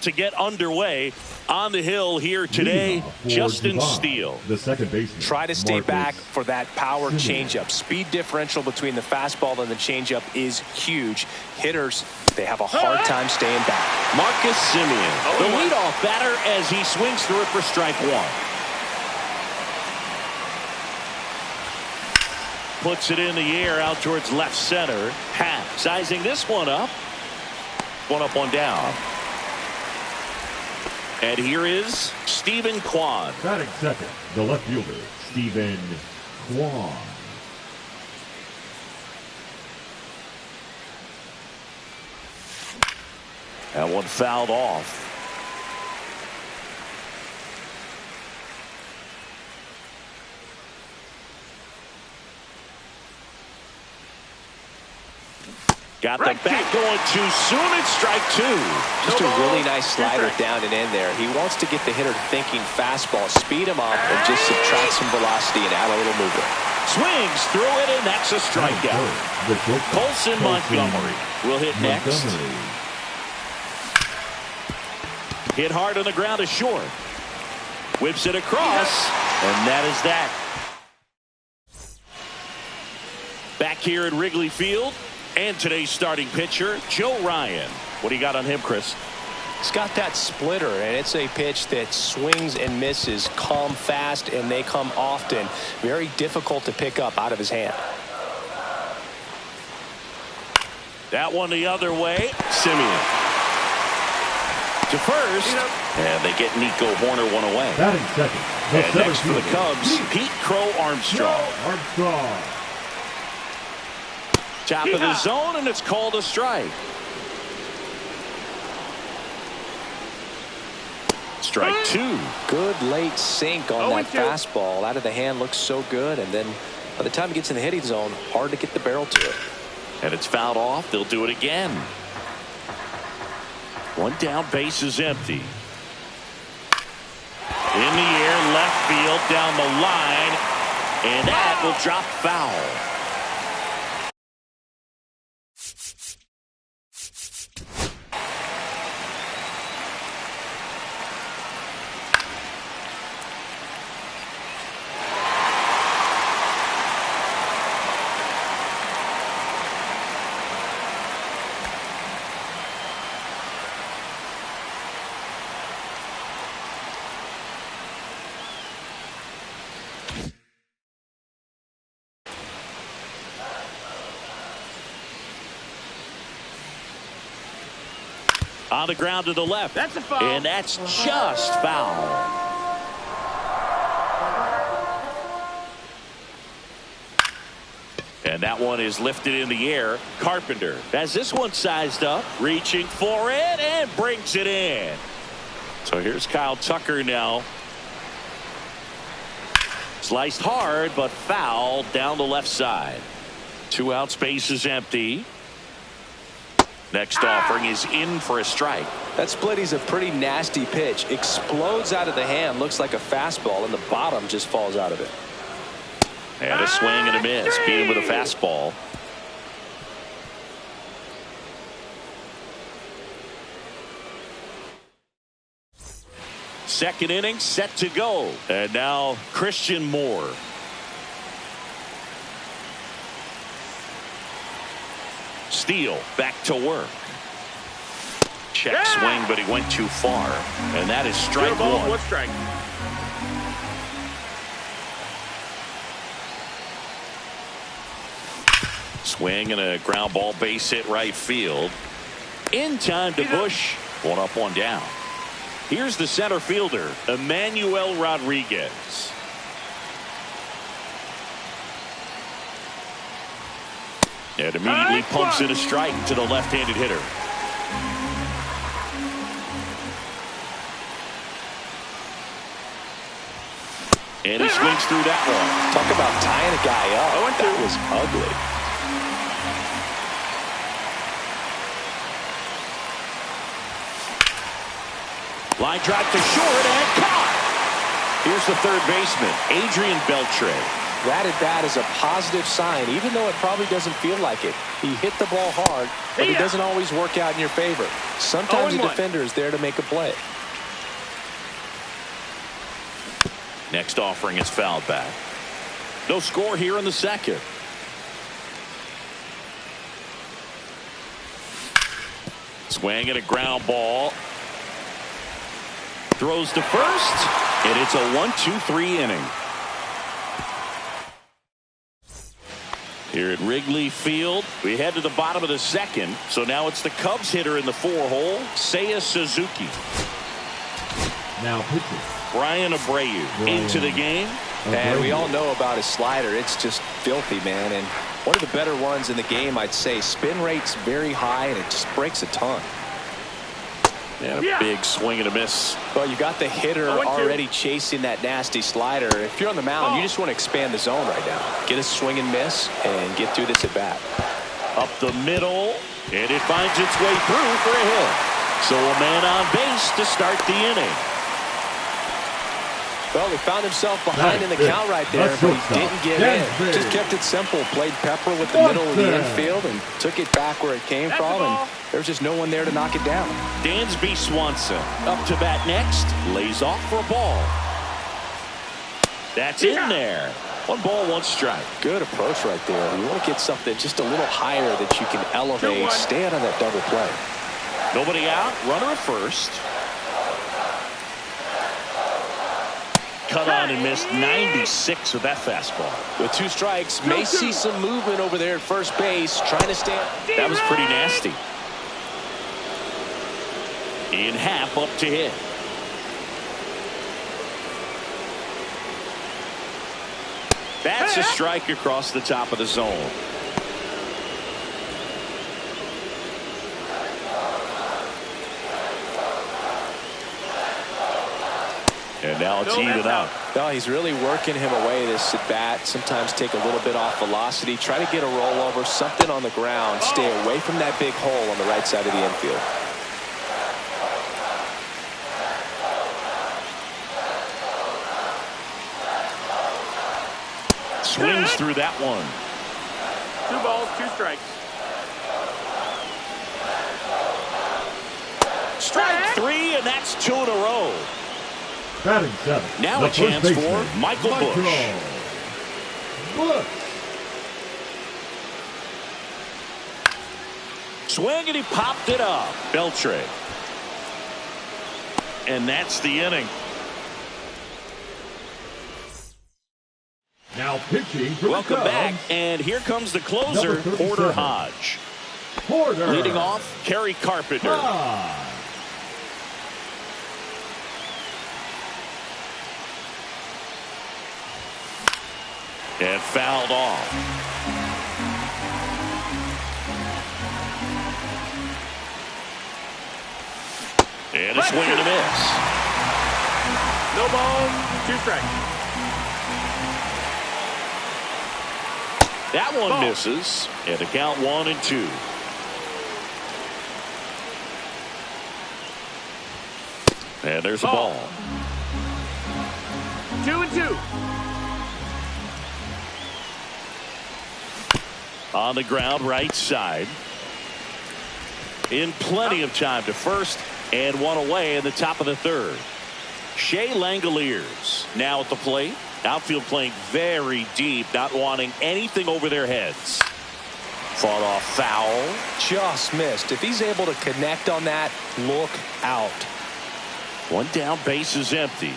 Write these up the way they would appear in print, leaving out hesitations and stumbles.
to get underway on the hill here today. Justin Steele, the second baseman. Try to stay back for that power changeup. Speed differential between the fastball and the changeup is huge. Hitters, they have a hard time staying back. Marcus Semien, the leadoff batter, as he swings through it for strike one. Puts it in the air out towards left center. Happ sizing this one up. One up, one down. And here is Stephen Kwan. Batting second, the left fielder, Stephen Kwan. That one fouled off. Got the bat going too soon. It's strike two. Just a really nice slider down and in there. He wants to get the hitter thinking fastball, speed him up, and just subtract some velocity and add a little movement. Swings through it, and that's a strikeout. Colson Montgomery will hit next. Hit hard on the ground is short. Whips it across, and that is that. Back here at Wrigley Field. And today's starting pitcher, Joe Ryan. What do you got on him, Chris? He's got that splitter, and it's a pitch that swings and misses, come fast, and they come often. Very difficult to pick up out of his hand. That one the other way. Semien to first, and they get Nico Horner one away. Batting second. And next for the Cubs, Pete Crow Armstrong. Top of the zone, and it's called a strike. Strike two. Good late sink on that fastball. Out of the hand, looks so good, and then by the time it gets in the hitting zone, hard to get the barrel to it. And it's fouled off. They'll do it again. One down, base is empty. In the air, left field, down the line, and that will drop foul. On the ground to the left. That's a foul. And that's just foul. And that one is lifted in the air. Carpenter has this one sized up, reaching for it, and brings it in. So here's Kyle Tucker now. Sliced hard, but foul down the left side. 2 out, space is empty. Next offering is in for a strike. That splitty's a pretty nasty pitch. Explodes out of the hand. Looks like a fastball, and the bottom just falls out of it. And a swing and a miss. Beat him with a fastball. Second inning set to go. And now Christian Moore. Steele back to work. Check swing, but he went too far. And that is strike one. What strike? Swing and a ground ball, base hit right field. In time to Bush. One up, one down. Here's the center fielder, Emmanuel Rodriguez. And immediately pumps in a strike to the left-handed hitter. And he swings through that one. Talk about tying a guy up. That was ugly. Line drive to short and caught. Here's the third baseman, Adrian Beltre. That at bat is a positive sign, even though it probably doesn't feel like it. He hit the ball hard, but it doesn't always work out in your favor. Sometimes the defender is there to make a play. Next offering is fouled back. No score here in the second. Swing and a ground ball. Throws to first, and it's a 1-2-3 inning. Here at Wrigley Field, we head to the bottom of the second. So now it's the Cubs hitter in the 4-hole, Seiya Suzuki. Now pitching. Brian Abreu into the game. And we all know about his slider. It's just filthy, man. And one of the better ones in the game, I'd say. Spin rate's very high, and it just breaks a ton. And a big swing and a miss. Well, you got the hitter already chasing that nasty slider. If you're on the mound, you just want to expand the zone right now. Get a swing and miss and get through this at bat. Up the middle, and it finds its way through for a hit. So a man on base to start the inning. Well, he found himself behind in the count right there, but he didn't give in. Just kept it simple. Played pepper with the middle of the infield and took it back where it came from, and there's just no one there to knock it down. Dansby Swanson up to bat next. Lays off for a ball. That's in there. 1 ball, 1 strike. Good approach right there. You want to get something just a little higher that you can elevate. Stay out of that double play. Nobody out. Runner at first. Cut on and missed 96 with that fastball. With 2 strikes, may see some movement over there at first base, trying to stay. That was pretty nasty. In half up to hit. That's a strike across the top of the zone. And now it's even up. No, he's really working him away this at bat. Sometimes take a little bit off velocity. Try to get a rollover, something on the ground. Stay away from that big hole on the right side of the infield. Swings through that one. 2 balls, 2 strikes. Strike 3, and that's 2 in a row. Batting 7. Now a chance for Michael Busch. Swing, and he popped it up. Beltre. And that's the inning. Now pitching for Welcome the back, Cubs, and here comes the closer, Porter Hodge. Leading off, Kerry Carpenter. And fouled off. And a swing and a miss. No balls, 2 strikes. That one misses, and the count 1-2. And there's a ball. 2-2. On the ground, right side. In plenty of time to first, and 1 away in the top of the 3rd. Shea Langoliers now at the plate. Outfield playing very deep, not wanting anything over their heads. Fought off foul. Just missed. If he's able to connect on that, look out. 1 down, base is empty.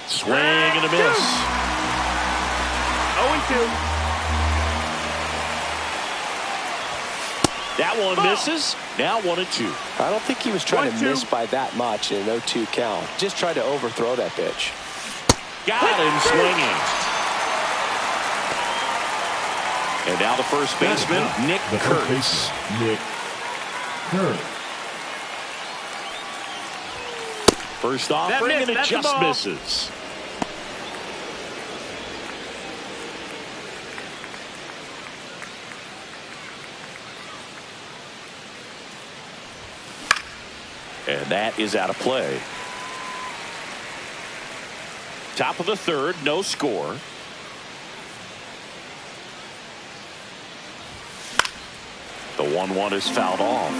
Swing and a miss. 0-2. That one misses. Now 1-2. I don't think he was trying to 1-2. miss by that much in an 0-2 count. Just tried to overthrow that pitch. Got him swinging. And now the first baseman, Nick Kurtz. Nick Kurtz. First offering, and it That's just a ball. misses. And that is out of play. Top of the 3rd, no score. The 1-1 is fouled off.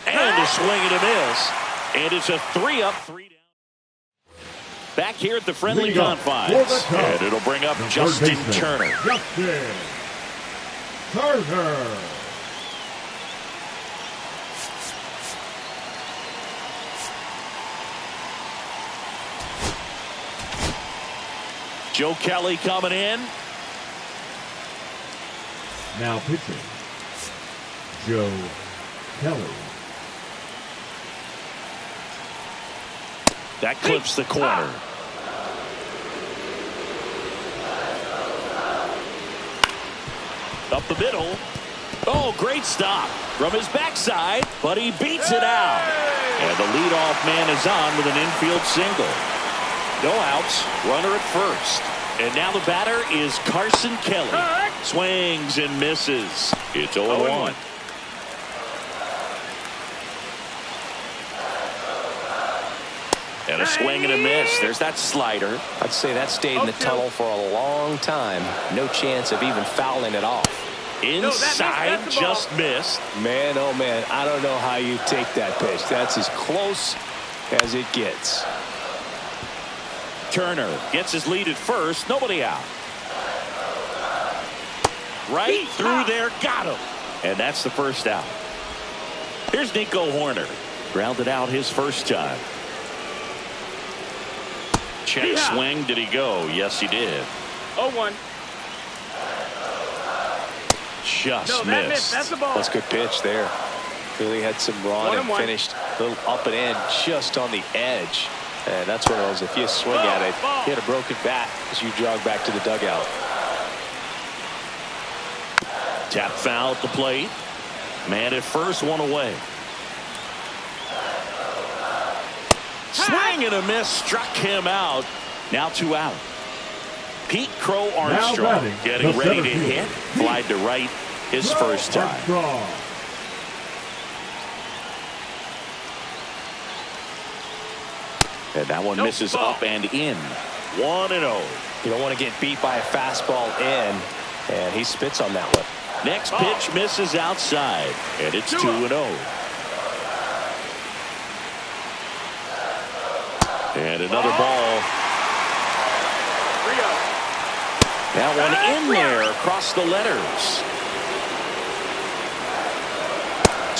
And a swing and a miss. And it's a 3-up, 3-down. Back here at the friendly confines. And it'll bring up Justin Turner. Justin Turner. Joe Kelly coming in. Now pitching, Joe Kelly. That clips the corner. Up the middle. Oh, great stop from his backside, but he beats it out. And the leadoff man is on with an infield single. No outs, runner at first. And now the batter is Carson Kelly. Swings and misses. It's 0-1. And a swing and a miss. There's that slider. I'd say that stayed in the tunnel for a long time. No chance of even fouling it off. Inside, just missed. Man, oh man, I don't know how you take that pitch. That's as close as it gets. Turner gets his lead at first. Nobody out. Right through there. Got him. And that's the first out. Here's Nico Horner. Grounded out his first time. Check swing. Did he go? Yes, he did. 0-1. Just missed. That's the ball. That's a good pitch there. Really had some run and finished a little up and in just on the edge. And that's one of those, if you swing at it, hit a broken bat as you jog back to the dugout. Tap foul at the plate. Man at first, one away. Swing and a miss, struck him out. Now 2 out. Pete Crow Armstrong getting ready to hit. Flied to right his first time. And that one misses up and in. 1-0. You don't want to get beat by a fastball in, and he spits on that one. Next pitch misses outside, and it's 2-0. And another ball. That one in there across the letters.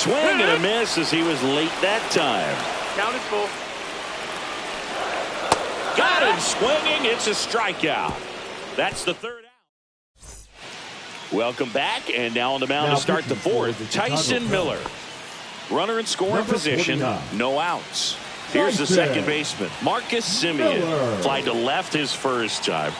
Swing and a miss as he was late that time. Count is full. Got him swinging. It's a strikeout. That's the third out. Welcome back, and now on the mound to start the fourth, Tyson Miller. Runner in scoring position, no outs. Here's the second baseman, Marcus Semien. Fly to left his first time.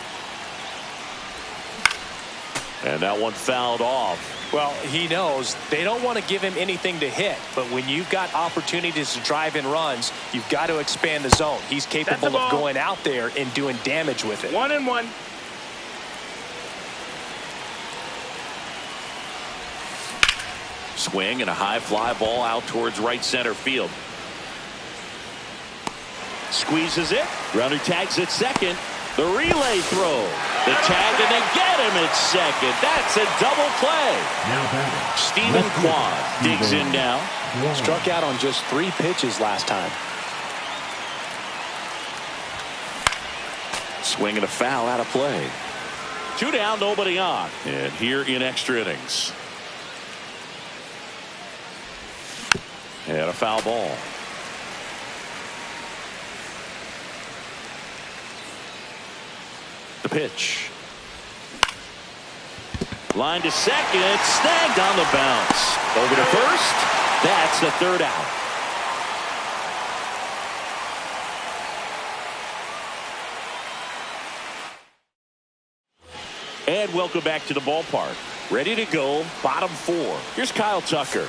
And that one fouled off. Well, he knows they don't want to give him anything to hit, but when you've got opportunities to drive in runs, you've got to expand the zone. He's capable of going out there and doing damage with it. 1-1. Swing and a high fly ball out towards right center field. Squeezes it. Runner tags at second. The relay throw. The tag, and they get him at second. That's a double play. Now Stephen Kwan digs in now. Struck out on just 3 pitches last time. Swing and a foul out of play. 2 down, nobody on. And here in extra innings. And a foul ball. The pitch. Line to second. Snagged on the bounce. Over to first. That's the third out. And welcome back to the ballpark. Ready to go. Bottom 4. Here's Kyle Tucker.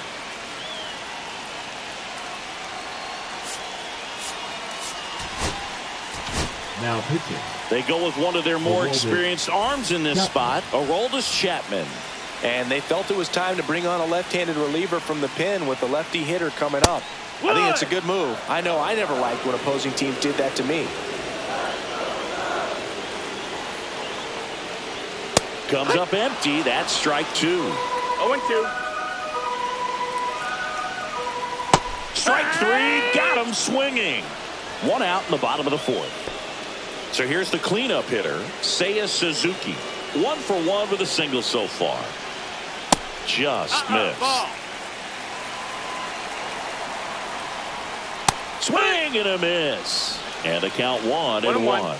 Now pitching. They go with one of their more experienced arms in this spot, Aroldis Chapman. And they felt it was time to bring on a left-handed reliever from the pen with the lefty hitter coming up. I think it's a good move. I know I never liked when opposing teams did that to me. Comes up empty. That's strike 2. 0-2. Strike 3. Got him swinging. 1 out in the bottom of the 4th. So here's the cleanup hitter, Seiya Suzuki. 1 for 1 with a single so far. Just missed. Ball. Swing and a miss. And the count 1-1.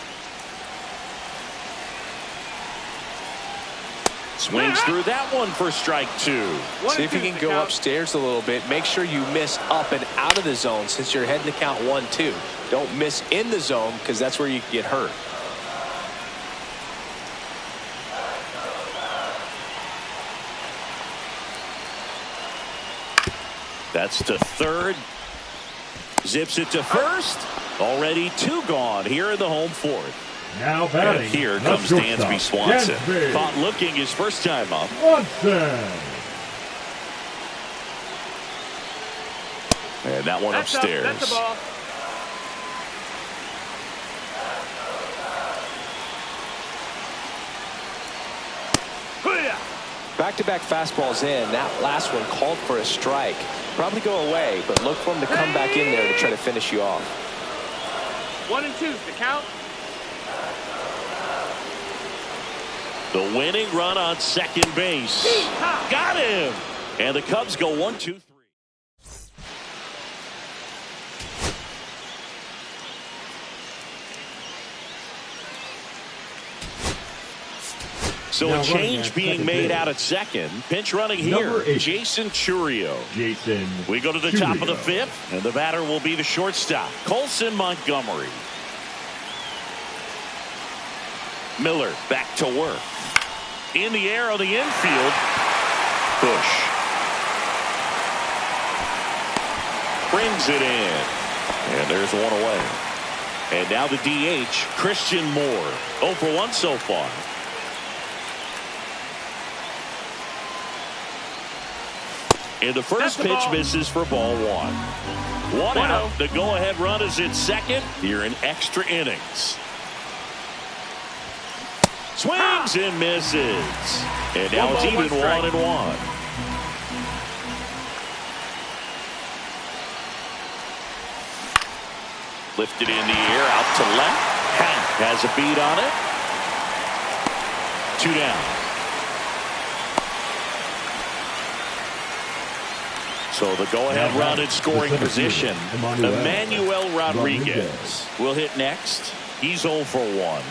Swings through that one for strike 2. See if you can go upstairs a little bit. Make sure you miss up and out of the zone since you're heading to count 1-2. Don't miss in the zone because that's where you can get hurt. That's to third. Zips it to first. Already 2 gone here in the home 4th. Now batting. And here comes Dansby Swanson. Caught looking his first time up. And that one upstairs. That's the ball. Back-to-back fastballs in. That last one called for a strike. Probably go away, but look for him to come back in there to try to finish you off. 1-2 the count. The winning run on second base. Got him. And the Cubs go 1-2-3. So a change being made out at second. Pinch running here, Jason Churio. We go to the top of the 5th, and the batter will be the shortstop, Colson Montgomery. Miller back to work. In the air on the infield. Bush. Brings it in. And there's 1 away. And now the DH, Christian Moore. 0 for 1 so far. And the first pitch misses for ball 1. 1 out. The go-ahead run is in second here in extra innings. Swings and misses. And now it's even 1-1. Lifted in the air out to left. Hank has a beat on it. 2 down. So the go-ahead run in scoring position. Emmanuel Rodriguez will hit next. He's 0 for 1.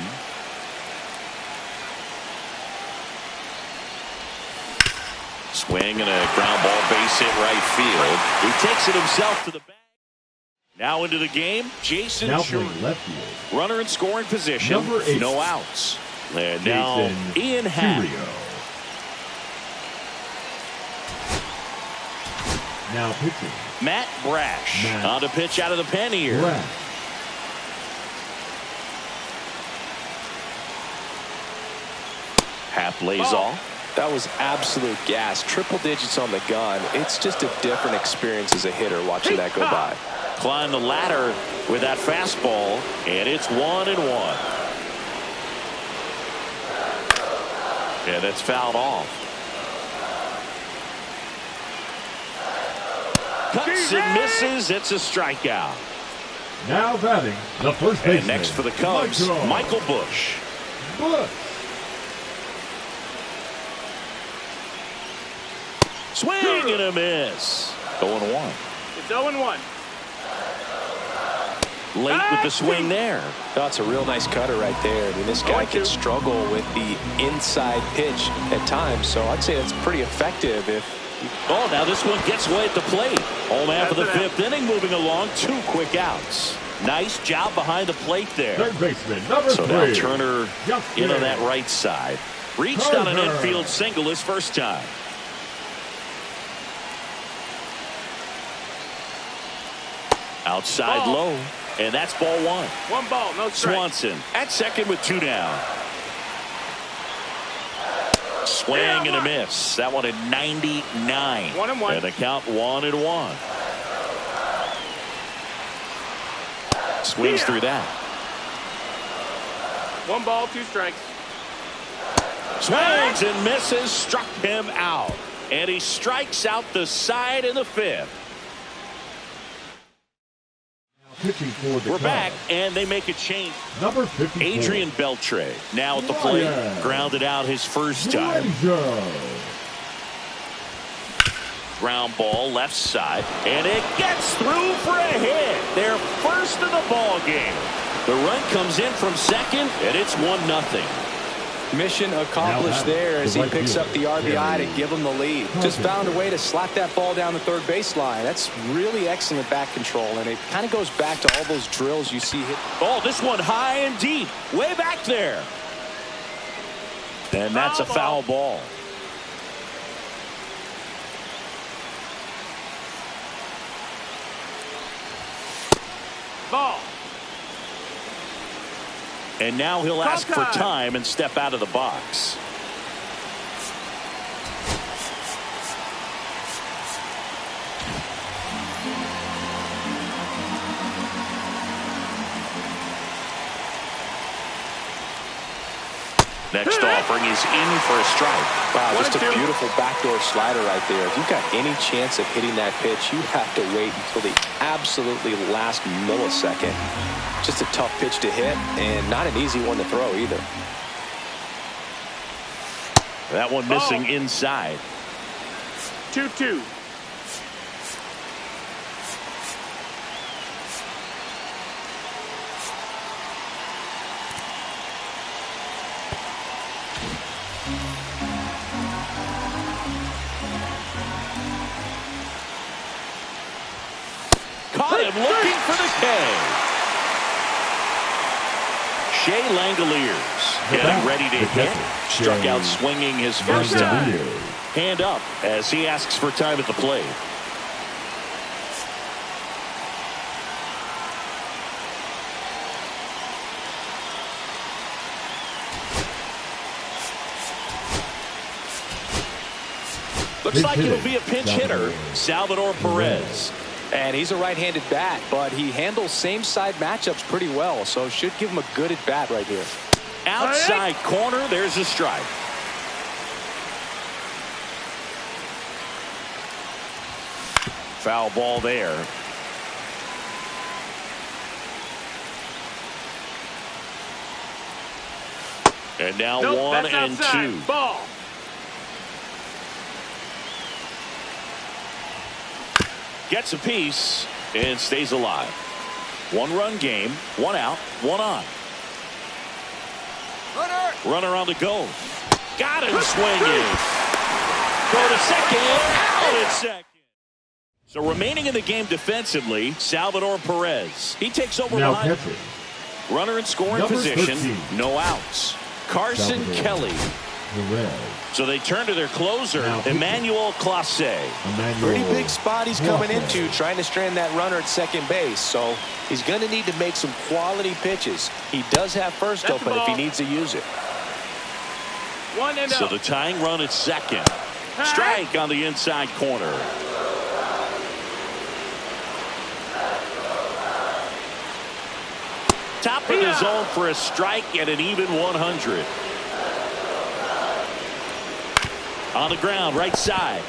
Swing and a ground ball base hit right field. He takes it himself to the bag. Now into the game, Jason Churio. Runner in scoring position. No outs. And now Ian Happ. Now pitching. Matt Brash on to pitch out of the pen here. Happ lays off. That was absolute gas. Triple digits on the gun. It's just a different experience as a hitter watching that go by. Climb the ladder with that fastball, and it's 1-1. And it's fouled off. Cuts and misses. It's a strikeout. Now batting the first baseman. And next for the Cubs, Michael Bush. Swing and a miss. 0-1. It's 0-1. Late with the swing there. That's a real nice cutter right there. I mean, this guy can struggle with the inside pitch at times, so I'd say that's pretty effective. Oh, now this one gets away at the plate. Home half of the 5th inning, moving along. 2 quick outs. Nice job behind the plate there. Third baseman, number 3. So now Turner in on that right side. Reached on an infield single his first time. Outside low, and that's ball 1. 1 ball, no strike. Swanson at second with 2 down. Swing and a miss. That one at 99. 1-1. And the count 1-1. Swings through that. 1 ball, 2 strikes. Swings and misses, struck him out. And he strikes out the side in the 5th. Pitching for the We're Cubs. back, and they make a change. Number 54. Adrian Beltre now at the plate. Grounded out his first time. Ground ball left side, and it gets through for a hit. Their first of the ball game. The run comes in from second, and it's 1-0. Mission accomplished there as he picks up the RBI to give him the lead. Just found a way to slap that ball down the third baseline. That's really excellent back control, and it kind of goes back to all those drills you see hit. Oh, this one high and deep, way back there. And that's a foul ball. Ball. And now he'll ask for time and step out of the box. Next offering is in for a strike. Wow, just a beautiful backdoor slider right there. If you've got any chance of hitting that pitch, you have to wait until the absolutely last millisecond. Just a tough pitch to hit, and not an easy one to throw either. That one missing inside. 2-2. Caught him looking for the K. Shea Langoliers getting ready to hit. Struck out swinging his first time. Hand up as he asks for time at the plate. Looks like it'll be a pinch hitter, Salvador Perez. And he's a right-handed bat, but he handles same-side matchups pretty well, so should give him a good at-bat right here. Outside corner, there's a strike. Foul ball there. And now 1 and 2. Ball. Gets a piece and stays alive. 1-run game, 1 out, 1 on. Runner on the go. Got him swinging. Go to second. Out at second. So remaining in the game defensively, Salvador Perez. He takes over behind. Runner in scoring position. 13. No outs. Carson Kelly. So they turn to their closer, Emmanuel Clase. Pretty big spot he's coming into, trying to strand that runner at second base. So he's going to need to make some quality pitches. He does have first open if he needs to use it. 1-0. So the tying run at second. Strike on the inside corner. Top of the zone for a strike at an even 100. On the ground, right side.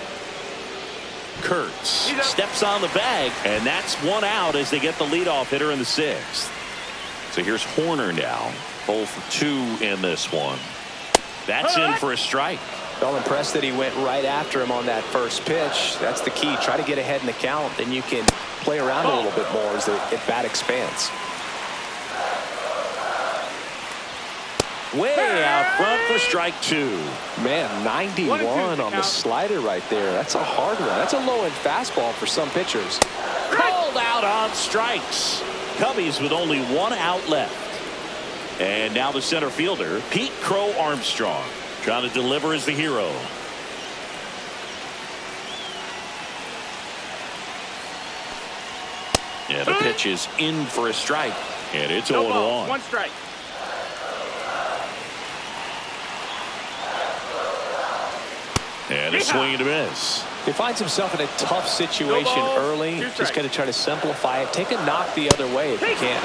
Kurtz steps on the bag, and that's 1 out as they get the leadoff hitter in the 6th. So here's Horner now. 0 for 2 in this one. That's in for a strike. Well, impressed that he went right after him on that first pitch. That's the key. Try to get ahead in the count, then you can play around a little bit more as the at-bat expands. Way out front for strike 2. Man, 91 on the slider right there. That's a hard one. That's a low-end fastball for some pitchers. Called out on strikes. Cubbies with only 1 out left. And now the center fielder, Pete Crow Armstrong, trying to deliver as the hero. Yeah, the pitch is in for a strike. And it's 0-1. 1 strike. And a swing and a miss. He finds himself in a tough situation early. Just got to try to simplify it. Take a knock the other way if you can.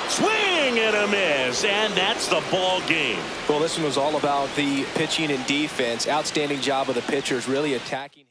Swing and a miss, and that's the ball game. Well, this one was all about the pitching and defense. Outstanding job of the pitchers, really attacking.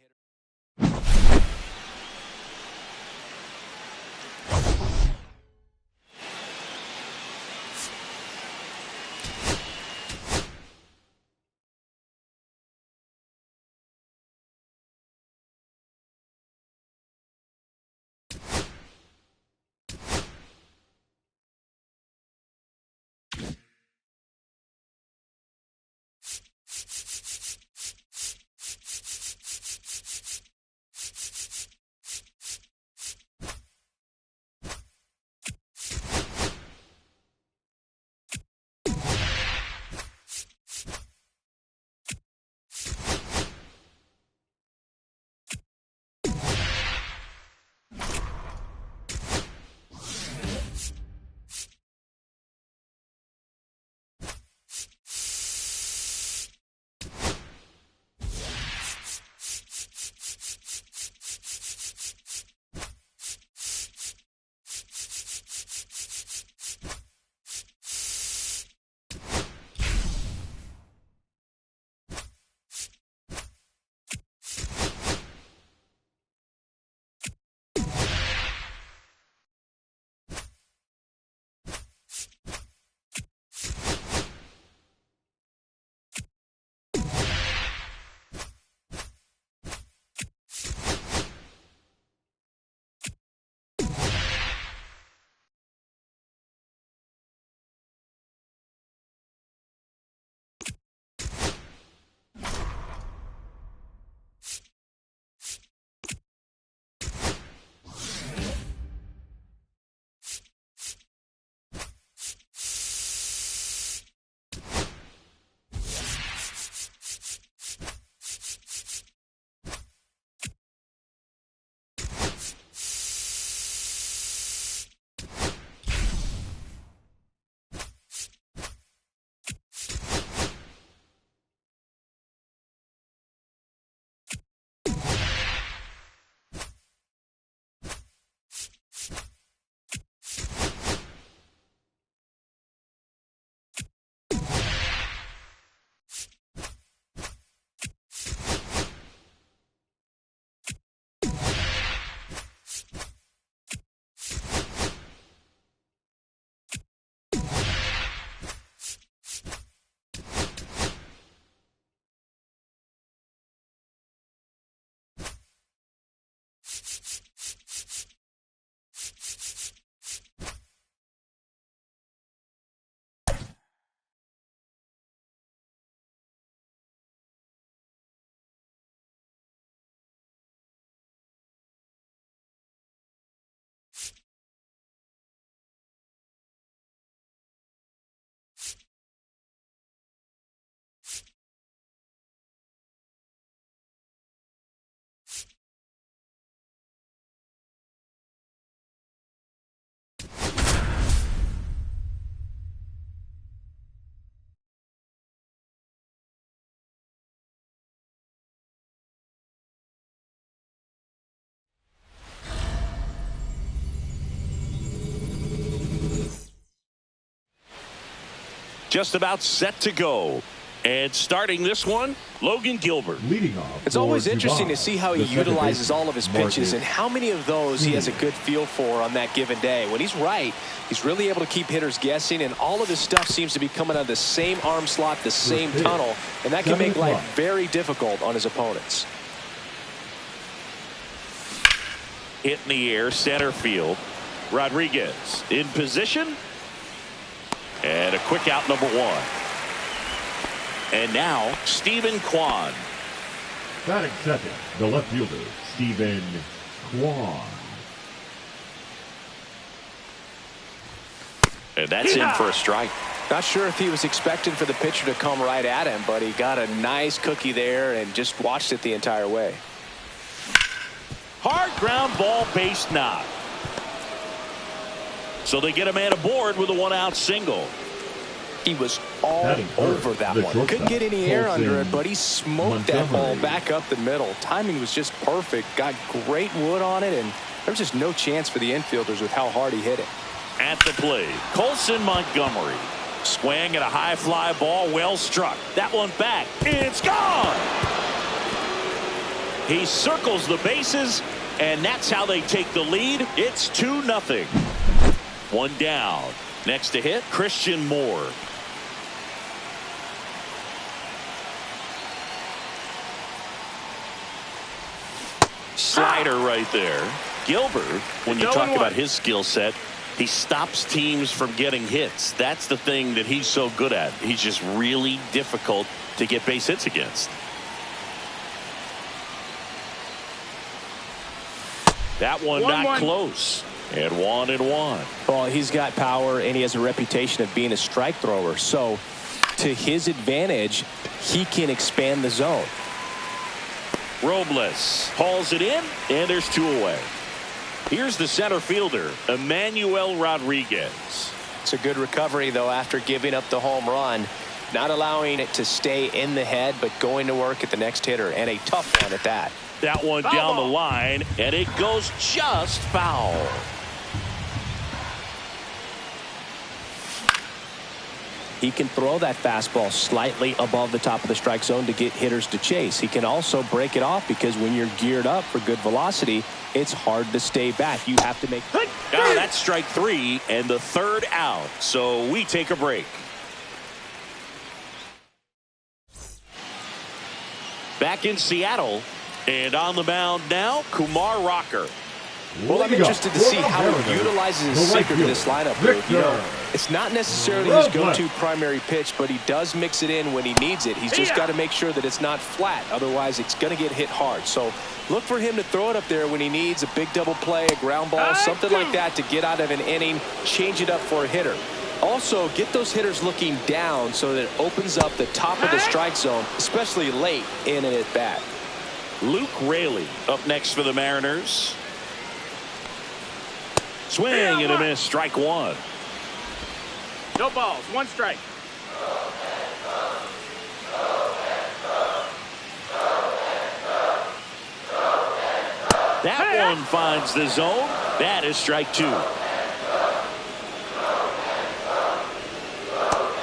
Just about set to go. And starting this one, Logan Gilbert. Leading off. It's always interesting to see how he utilizes all of his pitches and how many of those he has a good feel for on that given day. When he's right, he's really able to keep hitters guessing, and all of his stuff seems to be coming out of the same arm slot, the same tunnel, and that can make life very difficult on his opponents. Hit in the air, center field. Rodriguez in position. And a quick out, number one. And now, Stephen Kwan. Batting second, the left fielder, Stephen Kwan. And that's in for a strike. Not sure if he was expecting for the pitcher to come right at him, but he got a nice cookie there and just watched it the entire way. Hard ground ball, base knock. So they get a man aboard with a one-out single. He was all over that one. Couldn't get any air under it, but he smoked that ball back up the middle. Timing was just perfect. Got great wood on it, and there's just no chance for the infielders with how hard he hit it. At the plate, Colson Montgomery. Swing at a high fly ball, well struck. That one back. It's gone. He circles the bases, and that's how they take the lead. It's 2-0. One down. Next to hit, Christian Moore. Slider right there. Gilbert, when you talk about his skill set, he stops teams from getting hits. That's the thing that he's so good at. He's just really difficult to get base hits against. That one not close. And 1-1. Well, he's got power, and he has a reputation of being a strike thrower. So, to his advantage, he can expand the zone. Robles hauls it in, and there's 2 away. Here's the center fielder, Emmanuel Rodriguez. It's a good recovery, though, after giving up the home run. Not allowing it to stay in the head, but going to work at the next hitter, and a tough one at that. That one down the line, and it goes just foul. He can throw that fastball slightly above the top of the strike zone to get hitters to chase. He can also break it off because when you're geared up for good velocity, it's hard to stay back. You have to make. That's strike 3 and the 3rd out. So we take a break. Back in Seattle, and on the mound now, Kumar Rocker. Well, I'm interested to see how he utilizes his sinker to this lineup. You know, it's not necessarily his go-to primary pitch, but he does mix it in when he needs it. He's just got to make sure that it's not flat. Otherwise, it's going to get hit hard. So look for him to throw it up there when he needs a big double play, a ground ball, something like that to get out of an inning, change it up for a hitter. Also, get those hitters looking down so that it opens up the top of the strike zone, especially late in an at-bat. Luke Raley up next for the Mariners. Swing and a miss, strike 1. No balls, 1 strike. That one finds the zone. That is strike 2.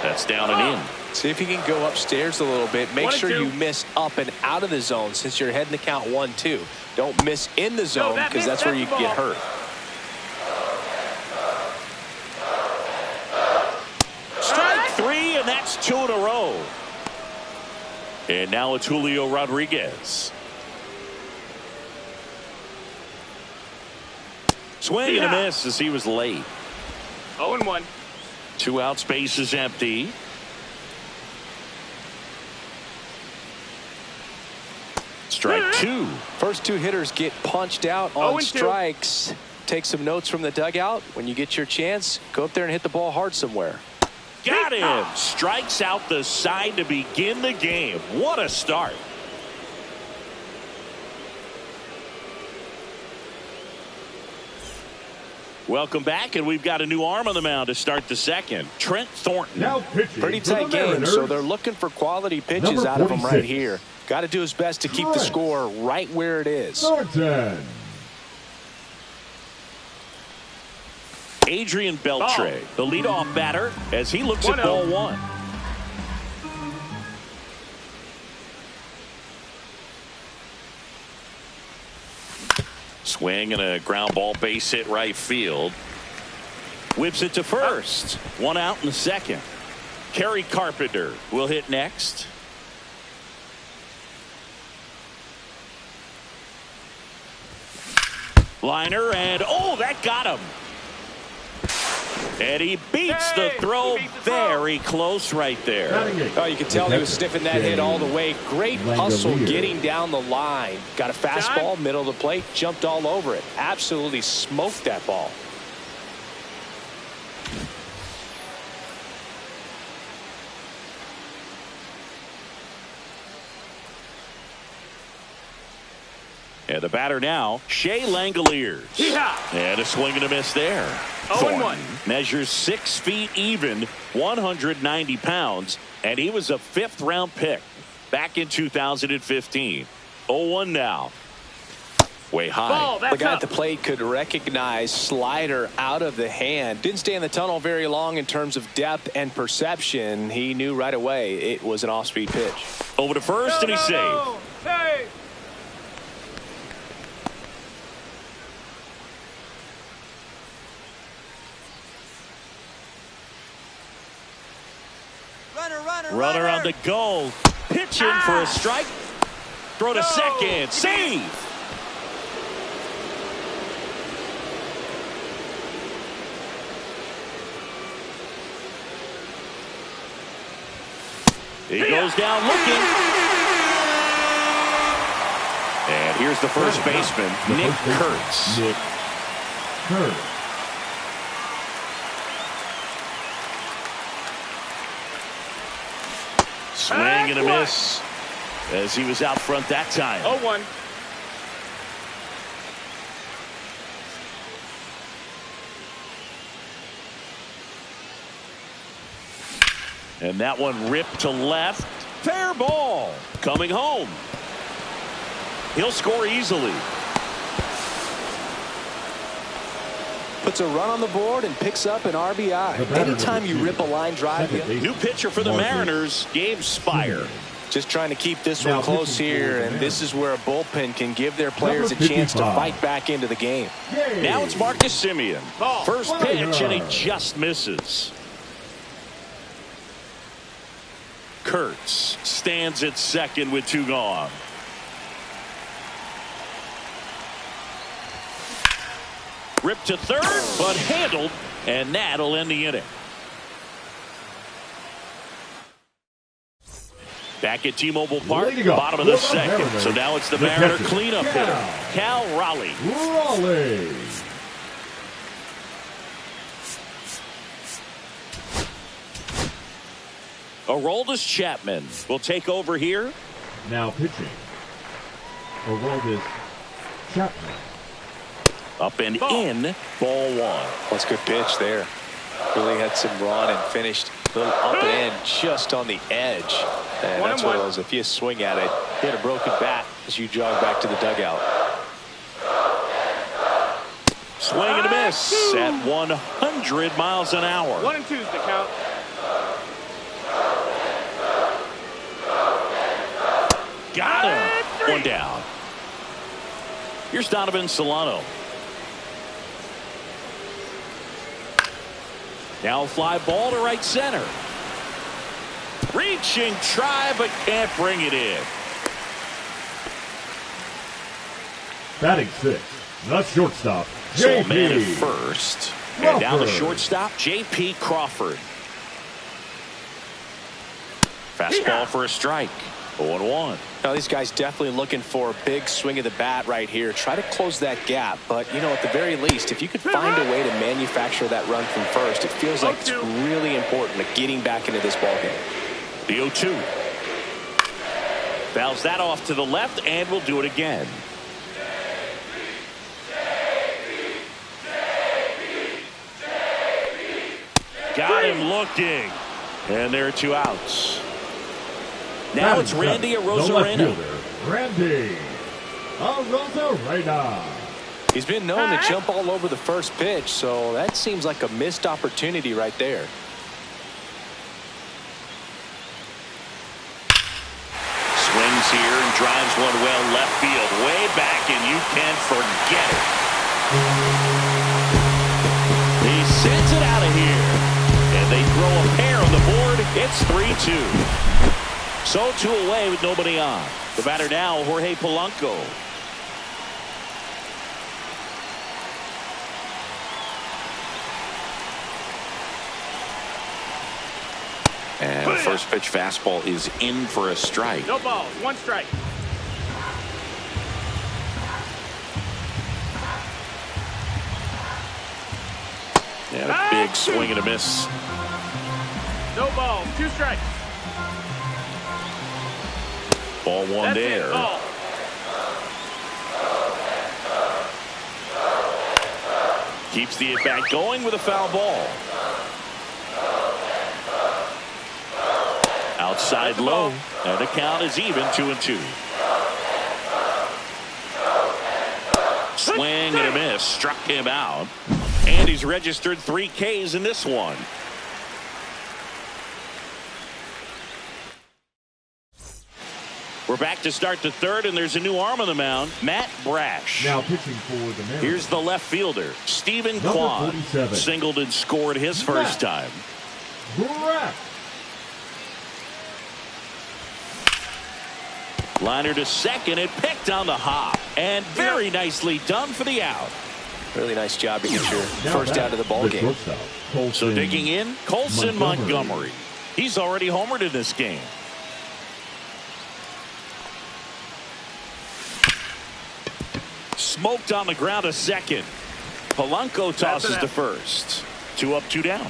That's down and in. See if you can go upstairs a little bit. Make sure you miss up and out of the zone since you're heading to count 1-2. Don't miss in the zone because that's where you can get hurt. Strike 3, and that's 2 in a row. And now it's Julio Rodriguez. Swing and a miss as he was late. 0-1. 2 outs, base is empty. Strike 2. First 2 hitters get punched out on strikes. Take some notes from the dugout. When you get your chance, go up there and hit the ball hard somewhere. Got him. Strikes out the side to begin the game. What a start. Welcome back, and we've got a new arm on the mound to start the second. Trent Thornton. Now pitching. Pretty tight game, so they're looking for quality pitches out of him right here. Got to do his best to keep the score right where it is. Thornton. Adrian Beltre, the leadoff batter, as he looks at ball 1. Swing and a ground ball, base hit right field. Whips it to first. 1 out in the second. Kerry Carpenter will hit next. Liner, and oh, that got him. And he beats the throw very close right there. Oh, you can tell he was sniffing that hit all the way. Great hustle getting down the line. Got a fastball, middle of the plate, jumped all over it. Absolutely smoked that ball. And the batter now, Shea Langoliers. And a swing and a miss there. 0-1. Measures 6 feet even, 190 pounds, and he was a 5th round pick back in 2015. 0-1 now. Way high. Ball, The that's guy up. at the plate could recognize slider out of the hand. Didn't stay in the tunnel very long in terms of depth and perception. He knew right away it was an off-speed pitch. Over to first, and he's safe. Hey. Runner on the go. Pitching for a strike. Throw to second. Save. He goes down looking. And here's the first baseman, Nick Kurtz. Nick Kurtz. Swing and a miss as he was out front that time. 0-1. And that one ripped to left. Fair ball. Coming home. He'll score easily. Puts a run on the board and picks up an RBI. Anytime you rip a line drive, New pitcher for the Mariners, Gabe Spire. just trying to keep this one close here, and this is where a bullpen can give their players a chance to fight back into the game. Now it's Marcus Semien. First pitch, and he just misses. Kurtz stands at second with 2 gone. Ripped to third, but handled, and that'll end the inning. Back at T-Mobile Park, bottom of the second. So now it's the Mariner cleanup hitter, Cal Raleigh. Aroldis Chapman will take over here. Now pitching, Aroldis Chapman. Up and in, ball 1. That's a good pitch there. Really had some run and finished a little up and in just on the edge. And that's one of those, if you swing at it, hit a broken bat as you jog back to the dugout. Swing and a miss at 100 miles an hour. 1 and 2's the count. Got him. 1 down. Here's Donovan Solano. Now a fly ball to right center. Reaching try, but can't bring it in. Batting 6, the shortstop, So a JP man at first. And down the shortstop, J.P. Crawford. Fastball for a strike. 0-1. Now these guys definitely looking for a big swing of the bat right here. Try to close that gap, but you know, at the very least, if you could find a way to manufacture that run from first, it feels like it's really important to getting back into this ballgame. The 0-2. Fouls that off to the left, and we'll do it again. Got him looking. And there are 2 outs. Now it's Randy Arozarena. Randy Arozarena. He's been known to jump all over the first pitch, so that seems like a missed opportunity right there. Swings here and drives one well left field. Way back, and you can forget it. He sends it out of here. And they throw a pair on the board. It's 3-2. So 2 away with nobody on. The batter now, Jorge Polanco. And the first pitch fastball is in for a strike. No balls, 1 strike. And a big swing and a miss. No balls, 2 strikes. Ball 1 there. Ball. Keeps the at-bat going with a foul ball. Outside low, and the count is even 2-2. Swing and a miss. Struck him out. And he's registered 3 Ks in this one. We're back to start the third, and there's a new arm on the mound, Matt Brash. Now pitching for the Mariners. Here's the left fielder, Stephen Kwan. Singled and scored his first time. Brash. Liner to second, and picked on the hop. And very nicely done for the out. Really nice job to get your first out of the ball game. So digging in, Colson Montgomery. He's already homered in this game. Smoked on the ground to second. Polanco tosses to first. 2 up, 2 down.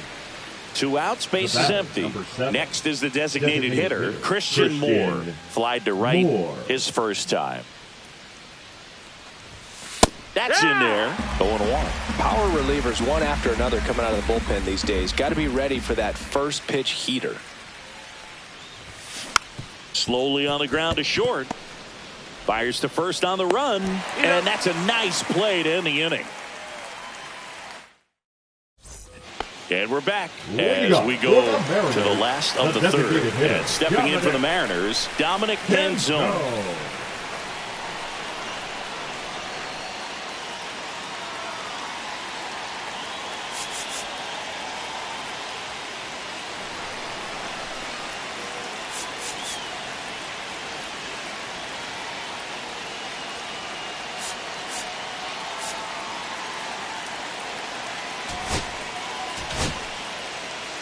2 outs, base is empty. Next is the designated hitter, Christian Moore. Flied to right his first time. That's in there. 0-1. Power relievers one after another coming out of the bullpen these days. Got to be ready for that first pitch heater. Slowly on the ground to short. Fires to first on the run. And that's a nice play to end the inning. And we're back as we go to the last of the third. And stepping in for the Mariners, Dominic Manzone.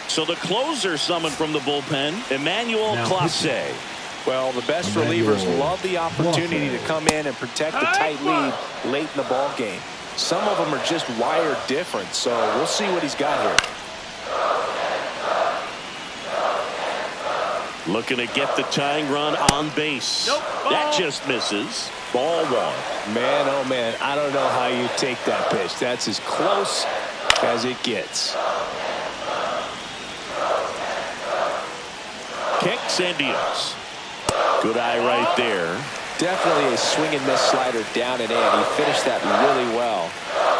So the closer summoned from the bullpen, Emmanuel Clase. Well, the best relievers love the opportunity to come in and protect a tight lead late in the ball game. Some of them are just wired different, so we'll see what he's got here. Looking to get the tying run on base. That just misses. Ball 1. Man, oh man, I don't know how you take that pitch. That's as close as it gets. Kicks and deals. Good eye right there. Definitely a swing and miss slider down and in. He finished that really well.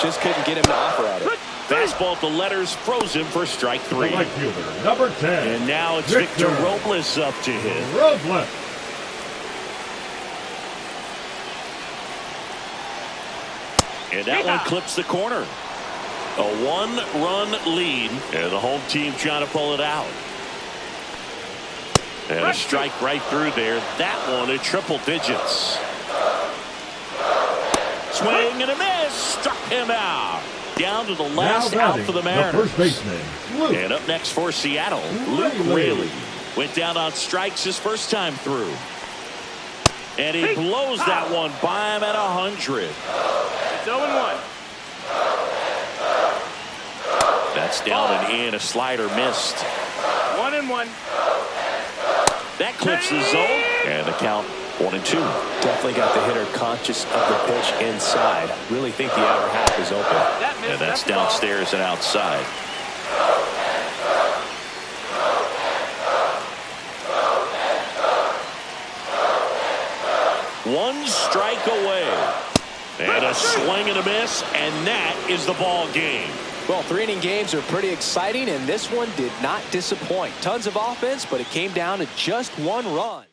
Just couldn't get him to offer at it. Fastball at the letters, froze him for strike 3. Right fielder, number 10. And now it's Victor Robles up to hit. Robles. And that one clips the corner. A 1-run lead, and the home team trying to pull it out. And a strike right through there. That one at triple digits. Swing and a miss. Struck him out. Down to the last out for the Mariners. The first baseman, Luke. And up next for Seattle, Luke Raley. Went down on strikes his first time through. And he blows that one by him at 100. It's 0-1. That's down and in. A slider missed. 1-1. That clips the zone. And the count 1-2. Definitely got the hitter conscious of the pitch inside. Really think the outer half is open. And that's downstairs and outside. One strike away. And a swing and a miss. And that is the ball game. Well, 3-inning games are pretty exciting, and this one did not disappoint. Tons of offense, but it came down to just 1 run.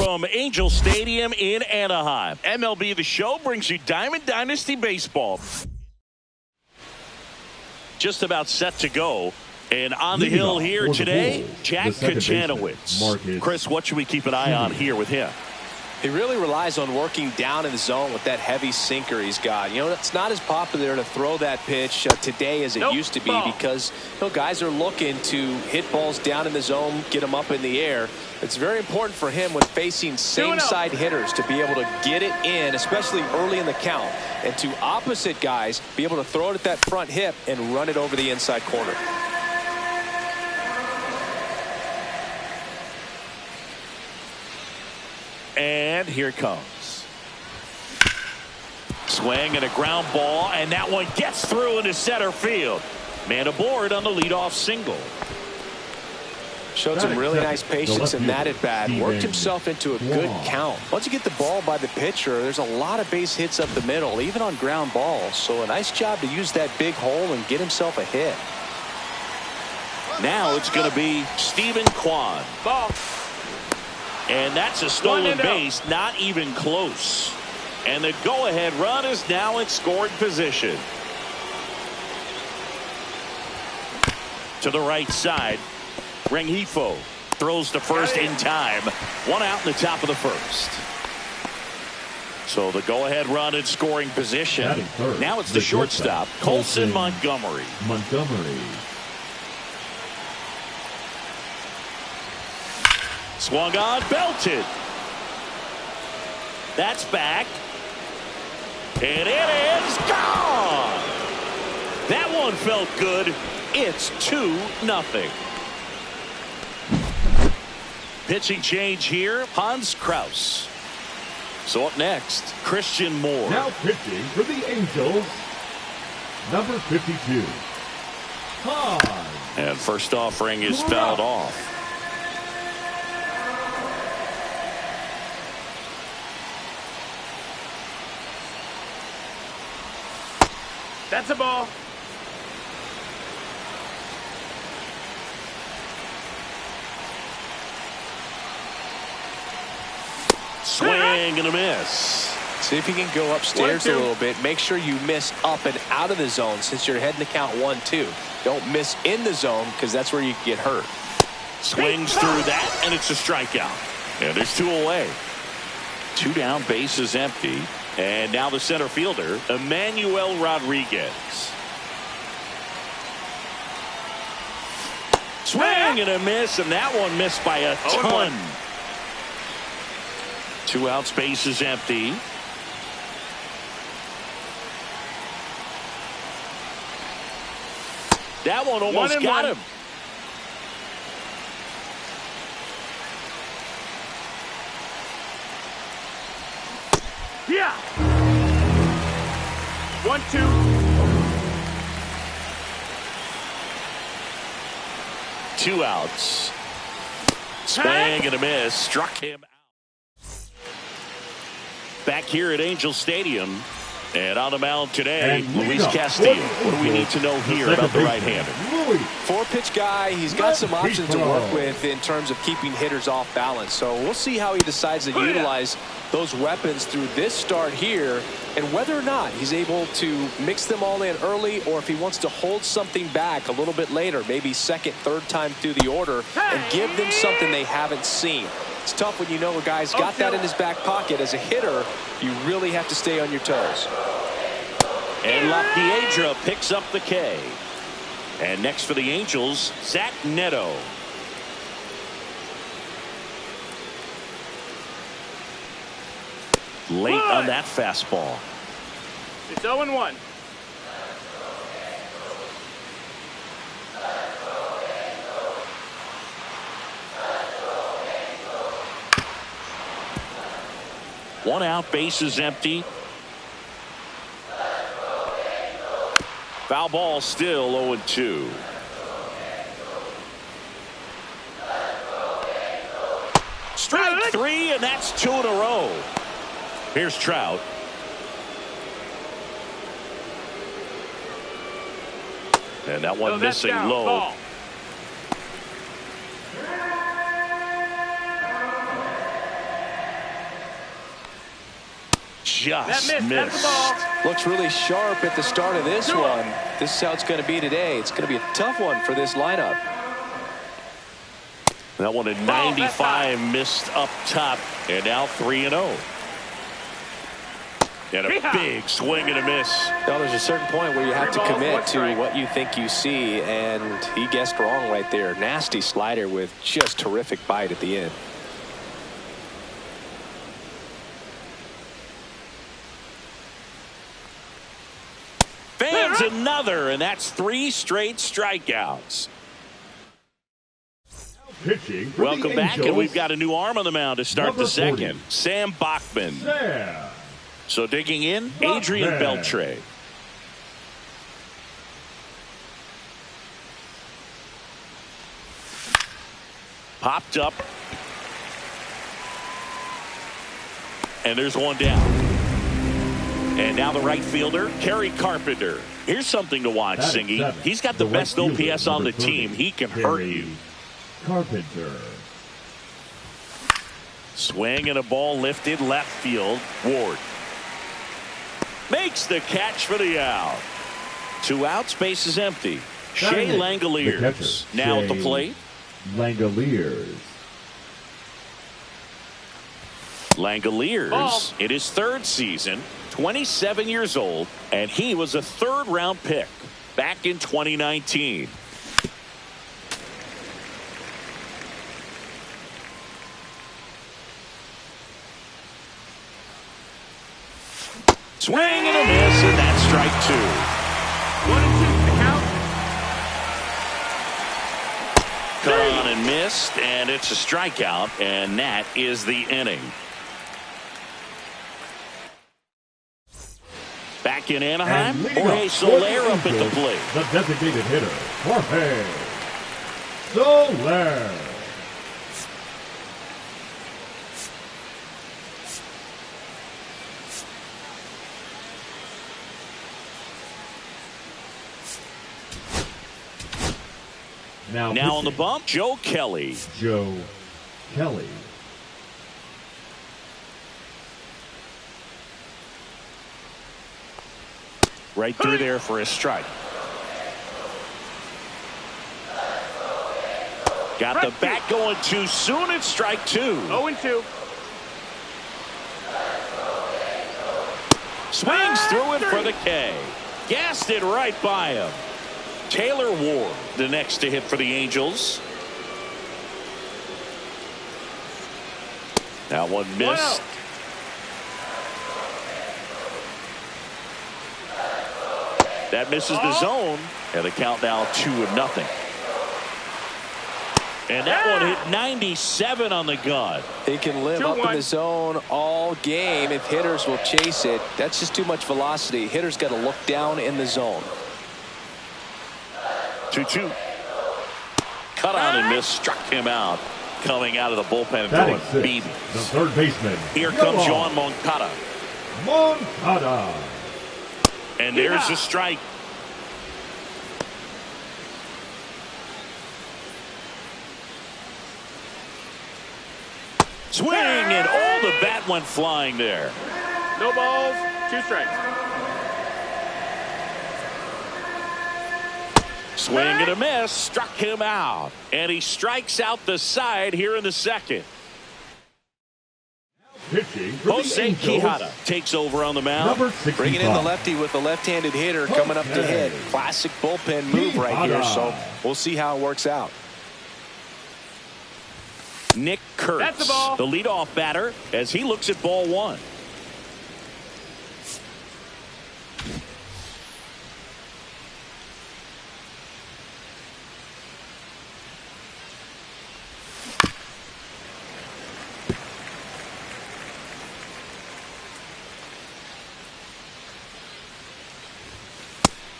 from Angel Stadium in Anaheim. MLB The Show brings you Diamond Dynasty Baseball. Just about set to go. And on the hill here today, Jack Kachanowicz. Chris, what should we keep an eye on here with him? He really relies on working down in the zone with that heavy sinker he's got. You know, it's not as popular to throw that pitch today as it used to be because guys are looking to hit balls down in the zone, get them up in the air. It's very important for him when facing same-side hitters to be able to get it in, especially early in the count, and to opposite guys be able to throw it at that front hip and run it over the inside corner. And here it comes. Swing and a ground ball, and that one gets through into center field. Man aboard on the leadoff single. Showed some really nice patience in that at bat. Worked himself into a good count. Once you get the ball by the pitcher, there's a lot of base hits up the middle, even on ground balls. So a nice job to use that big hole and get himself a hit. Now it's going to be Stephen Kwan. Ball. And that's a stolen base, not even close. And the go-ahead run is now in scoring position. To the right side, Rengifo throws to first in time. One out in the top of the first. So the go-ahead run in scoring position. Now it's the shortstop, Colson Montgomery. Swung on, belted. That's back. And it is gone. That one felt good. It's 2-0. Pitching change here, Hans Kraus. So up next, Christian Moore. Now pitching for the Angels, number 52, Hans. And first offering is fouled off. That's a ball. Swing and a miss. See if you can go upstairs a little bit. Make sure you miss up and out of the zone since you're heading to count 1-2. Don't miss in the zone because that's where you get hurt. Swings through that, and it's a strikeout. And there's 2 away. 2 down, bases empty. And now the center fielder, Emmanuel Rodriguez. Swing and a miss, and that one missed by a ton. 2 outs, bases empty. That one almost got him. Yeah. 1-2. Two outs. Swing and a miss. Struck him out. Back here at Angel Stadium. And on the mound today, Luis Castillo. What do we need to know here about the right-hander? 4-pitch guy. He's got some options to work with in terms of keeping hitters off balance. So we'll see how he decides to utilize those weapons through this start here and whether or not he's able to mix them all in early or if he wants to hold something back a little bit later, maybe second, third time through the order and give them something they haven't seen. It's tough when you know a guy's got that in his back pocket. As a hitter, you really have to stay on your toes. And La Piedra picks up the K. And next for the Angels, Zach Neto. Late on that fastball. It's 0-1. One out, bases empty. Foul ball, still 0-2. Strike 3, and that's 2 in a row. Here's Trout. And that one missing low. just That missed. That's missed. the ball. Looks really sharp at the start of this one. This is how it's going to be today. It's going to be a tough one for this lineup. That one at 95 missed up top, and now 3-0. And a big swing and a miss. Now there's a certain point where you have to commit to what you think you see, and he guessed wrong right there. Nasty slider with just terrific bite at the end. Fans another, and that's 3 straight strikeouts. Pitching for Welcome the back, Angels, and we've got a new arm on the mound to start number the second. 40. Sam Bachman. Sam. So digging in, Bachman. Adrian Beltre. Popped up. And there's one down. And now the right fielder, Kerry Carpenter. Here's something to watch, Singy. He's got the best OPS on the team. He can hurt you. Carpenter. Swing and a ball lifted left field. Ward makes the catch for the out. 2 outs, base is empty. Shea Langoliers now at the plate. Langoliers. Langoliers in his 3rd season, 27 years old, and he was a 3rd-round pick back in 2019. Swing and a miss, and that's strike 2. 1-2 count. Cut on and missed, and it's a strikeout, and that is the inning. Back in Anaheim, Jorge Soler up at the plate. The designated hitter, Jorge Soler. Now on the bump, Joe Kelly. Joe Kelly. Right through there for a strike. Got the bat going too soon. It's strike 2. 0-2. Swings through it for the K. Gassed it right by him. Taylor Ward, the next to hit for the Angels. Now one missed. That misses the zone, and the count now 2-0. And that one hit 97 on the gun. He can live up in the zone all game if hitters will chase it. That's just too much velocity. Hitters got to look down in the zone. 2-2. Cut on and miss, struck him out. Coming out of the bullpen and throwing BB. The third baseman. Here comes Yoan Moncada. Moncada. And there's the strike. Swing, and the bat went flying there. No balls, 2 strikes. Swing and a miss, struck him out. And he strikes out the side here in the second. Pitching for Jose the Angels, Quijada takes over on the mound. number 65. Bringing in the lefty with the left-handed hitter coming up to hit. Classic bullpen move right here, so we'll see how it works out. Nick Kurtz, That's the ball. the leadoff batter, as he looks at ball 1.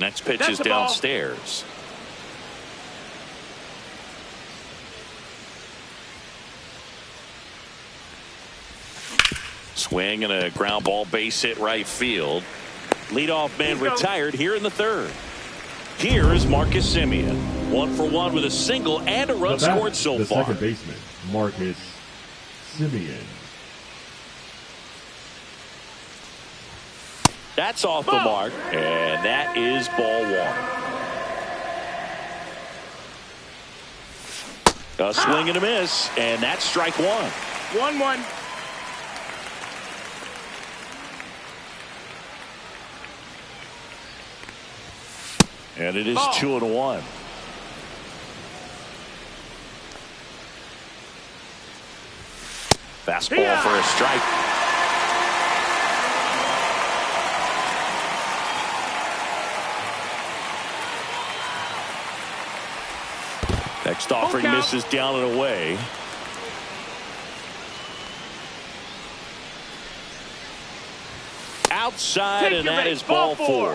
Next pitch is downstairs. Swing and a ground ball, base hit right field. Leadoff man retired here in the 3rd. Here is Marcus Semien. 1 for 1 with a single and a run scored so far. The second baseman, Marcus Semien. That's off the mark, and that is ball one. A swing and a miss, and that's strike one. 1-1. And it is 2-1. Fastball for a strike. Next offering misses down and away. Outside, and that is ball four.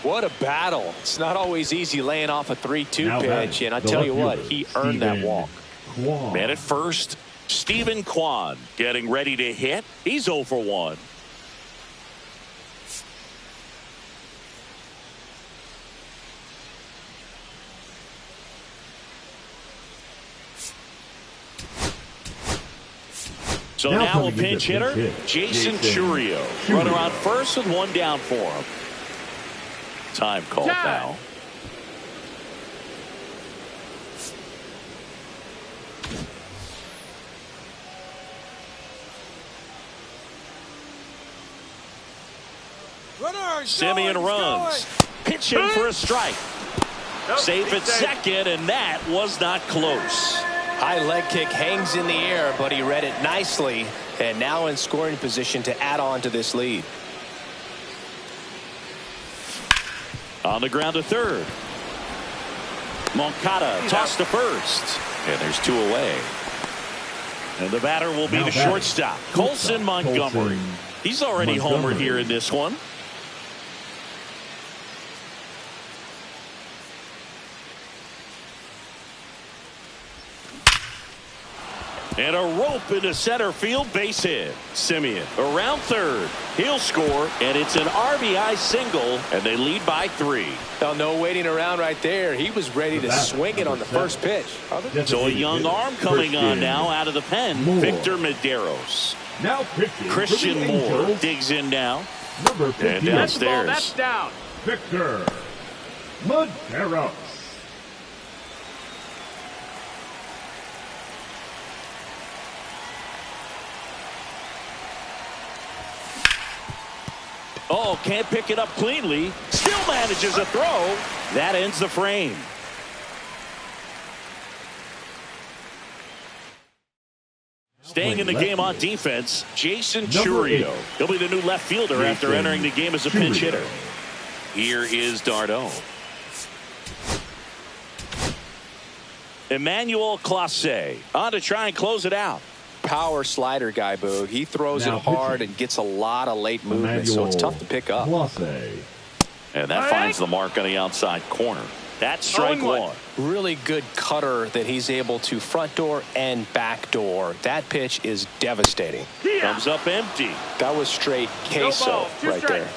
What a battle. It's not always easy laying off a 3-2 pitch, and I tell you what, he earned that walk. Man at first, Stephen Kwan getting ready to hit. He's 0 for 1. So now a pinch hitter, Jason Churio. Runner on first with one down for him. Time called now. Simeon runs. Pitch him for a strike. Safe at second, and that was not close. High leg kick hangs in the air, but he read it nicely, and now in scoring position to add on to this lead. On the ground to third. Moncada tossed to first, and there's 2 away. And the batter will be the shortstop, Colson Montgomery. He's already homered here in this one. And a rope into center field, base hit. Simeon around third. He'll score, and it's an RBI single, and they lead by 3. Now, no waiting around right there. He was ready to swing it on the first pitch. So a young arm coming on now out of the pen. Victor Medeiros. Now Christian Moore digs in now. Number 50. And downstairs. That's down. Victor Medeiros. Oh, can't pick it up cleanly. Still manages a throw. That ends the frame. Staying in the game on defense, Jason Churio. He'll be the new left fielder after entering the game as a pinch hitter. Here is Dardo. Emmanuel Clase on to try and close it out. Power slider guy, Boog. He throws it hard and gets a lot of late movement, so it's tough to pick up. And that finds the mark on the outside corner. That's strike one. Really good cutter that he's able to front door and back door. That pitch is devastating. Comes up empty. That was straight queso right there.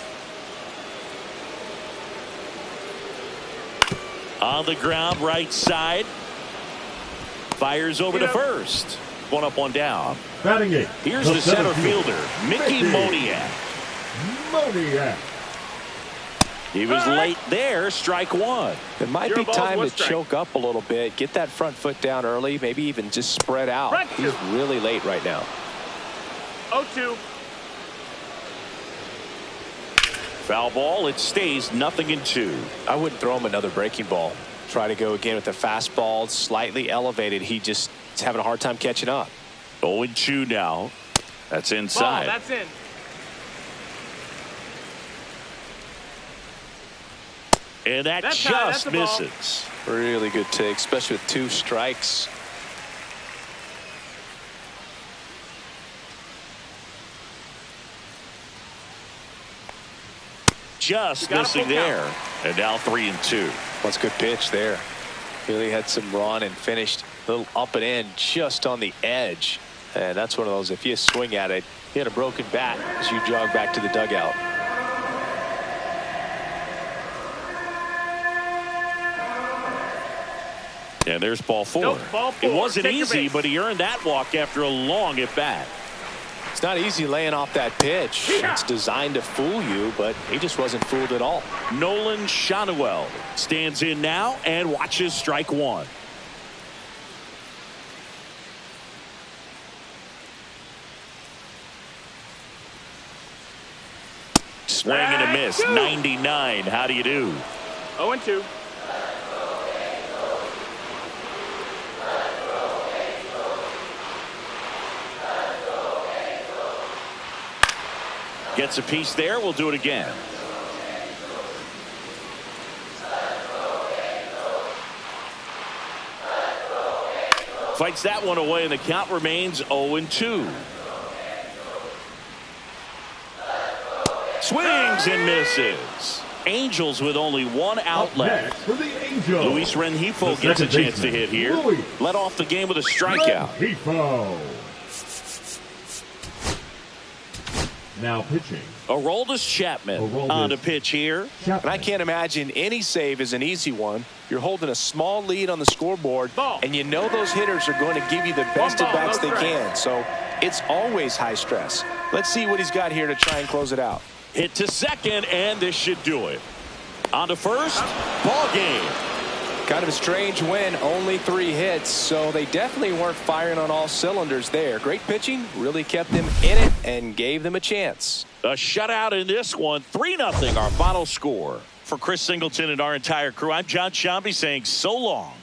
On the ground, right side. Fires over to first. One up, one down. Batting it. Here's the center fielder, Mickey Moniak. He was late there, strike one. It might be time to choke up a little bit, get that front foot down early, maybe even just spread out. He's really late right now. 0-2. Foul ball, it stays 0-2. I wouldn't throw him another breaking ball. Try to go again with the fastball, slightly elevated. He just is having a hard time catching up. 0-2 now. That's inside. Ball, that's in. And that just misses. Really good take, especially with 2 strikes. Just missing there. And now 3-2. That's a good pitch there. Really had some run and finished a little up and in just on the edge. And that's one of those, if you swing at it, you had a broken bat as you jog back to the dugout. And there's ball 4. It wasn't easy, but he earned that walk after a long at bat. It's not easy laying off that pitch. It's designed to fool you, but he just wasn't fooled at all. Nolan Shanuel stands in now and watches strike one. Swing and a miss. 99. How do you do? 0-2. Gets a piece there. We'll do it again. Fights that one away, and the count remains 0-2. Swings and misses. Angels with only one out left. For the Angels, Luis Rengifo gets a chance to hit here. Led off the game with a strikeout. Rengifo. Now pitching. Aroldis Chapman on the pitch here. And I can't imagine any save is an easy one. You're holding a small lead on the scoreboard, and you know those hitters are going to give you the best at bats they can. So it's always high stress. Let's see what he's got here to try and close it out. Hit to second, and this should do it. On to first. Ball game. Kind of a strange win, only 3 hits, so they definitely weren't firing on all cylinders there. Great pitching, really kept them in it and gave them a chance. A shutout in this one, 3-0 our final score. For Chris Singleton and our entire crew, I'm John Shambi saying so long.